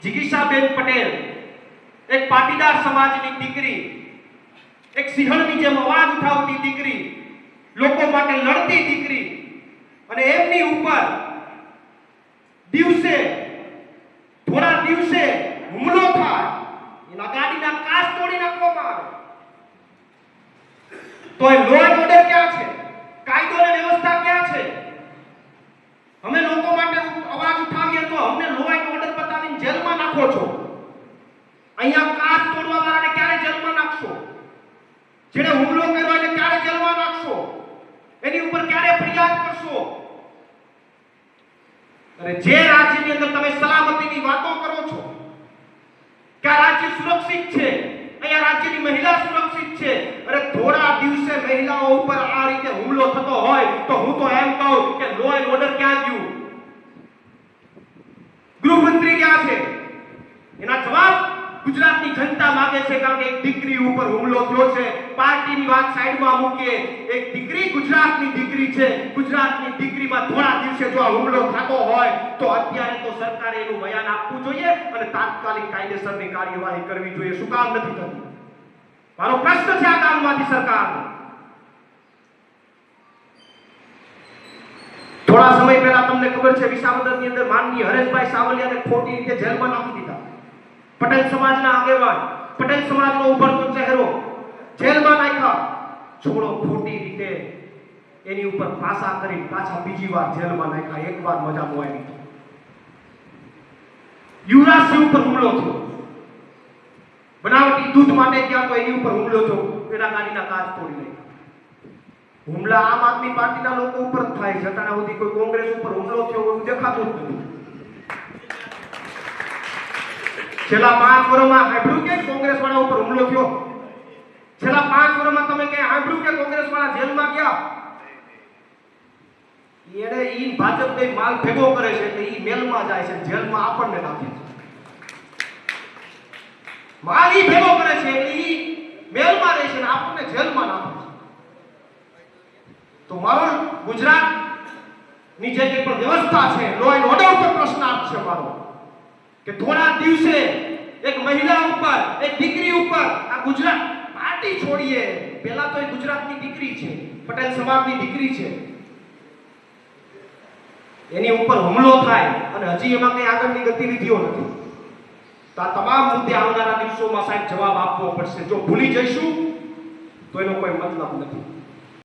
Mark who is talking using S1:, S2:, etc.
S1: જિગીશાબેન પટેલ એક પાટીદાર સમાજની દીકરી, એક સિંહણની જેમ અવાજ ઉઠાવતી દીકરી, લોકો માટે લડતી દીકરી, અને એમની ઉપર દિવસે થોડા દિવસે હુમલો થાય, એના ગાડીના કાચ તોડી નાખવામાં આવે, તો એ લો એન્ડ ઓર્ડર ક્યાં છે? કાયદો અને વ્યવસ્થા ક્યાં છે? અમે લોકો માટે અવાજ ઉઠાવીએ તો અમને લો એન્ડ ઓર્ડર બતાવીને જેલમાં નાખો છો. અહીંયા કાચ તોડવા વાળાને ક્યારે જેલમાં નાખશો? જેને હુમલો કર્યો એને ક્યારે જેલમાં નાખશો? એની ઉપર ક્યારે ફરિયાદ કરશો? અને જે રાજ્યની અંદર તમે સલામતીની વાતો કરો છો કે આ રાજ્ય સુરક્ષિત છે, અહીંયા રાજ્યની મહિલા સુરક્ષિત છે, અરે થોડા દિવસે મહિલાઓ ઉપર આ રીતે હુમલો થતો હોય તો હું તો એમ કહું કે લો એન્ડ ઓર્ડર ક્યાં ગયું? ગૃહમંત્રી ક્યાં છે? એના જવાબ ગુજરાતની જનતા માંગે છે. કારણ કે એક દીકરી ઉપર હુમલો થયો છે. પાર્ટીની વાત સાઈડમાં મૂકીએ, એક દીકરી ગુજરાતની દીકરી છે. ગુજરાતની દીકરીમાં થોડા દિવસે જો આ હુમલો થતો હોય તો અત્યારે તો સરકારે એનું બયાન આપવું જોઈએ અને તાત્કાલિક કાયદેસરની કાર્યવાહી કરવી જોઈએ. શું કામ નથી થતું? મારો પ્રશ્ન છે આ કામમાંથી સરકારને. થોડા સમય પહેલા તમને ખબર છે વિસાવદરની અંદર માનનીય હરેશભાઈ સાવલિયાને ખોટી રીતે જેલમાં નાખી દીધા. પટેલ સમાજના આગેવાન, પટેલ સમાજનો ઉભરતો ચહેરો જેલમાં નાખ્યા. છોડો ખોટી રીતે એની ઉપર પાસા કરી પાછા બીજી વાર જેલમાં નાખ્યા. એક વાર મજા મોય. યુવરાજસિંહ ઉપર હુમલો થયો, બનાવટી દૂધ માટે ગયા તો એની ઉપર હુમલો થયો, એના ગાડીના કાચ તોડી નાખ્યા. હુમલા આમ આદમી પાર્ટીના લોકો ઉપર જ થાય છે. અત્યાર સુધી કોઈ કોંગ્રેસ ઉપર હુમલો થયો એવું દેખાતું જ નથી. છેલ્લા 5 વર્ષમાં સાંભળ્યું કે કોંગ્રેસ વાળા ઉપર હુમલો થયો? છેલ્લા 5 વર્ષમાં તમે ક્યાંય સાંભળ્યું કે કોંગ્રેસ વાળા જેલમાં ગયા? એને ઈ ભાજપ કઈ માલ ભેગો કરે છે એટલે ઈ મેલમાં જાય છે, જેલમાં આપણને નાખે છે. માલ ઈ ભેગો કરે છે એટલે ઈ મેલમાં રહે છે અને આપણને જેલમાં નાખે છે. તો મારો ગુજરાત ની જે પણ વ્યવસ્થા છે, લો એન્ડ ઓર્ડર ઉપર પ્રશ્નાર્થ છે મારો, કે થોડા દિવસે એક મહિલા ઉપર, એક દીકરી ઉપર, આ ગુજરાત પાર્ટી છોડીએ, પહેલા તો એ ગુજરાતની દીકરી છે, પટેલ સમાજની દીકરી છે, એની ઉપર હુમલો થાય અને હજી એમાં કઈ આગળની ગતિવિધિઓ નથી. તો આ તમામ મુદ્દે આવનારા દિવસોમાં સાહેબ જવાબ આપવો પડશે. જો ભૂલી જઈશું તો એનો કોઈ મતલબ નથી.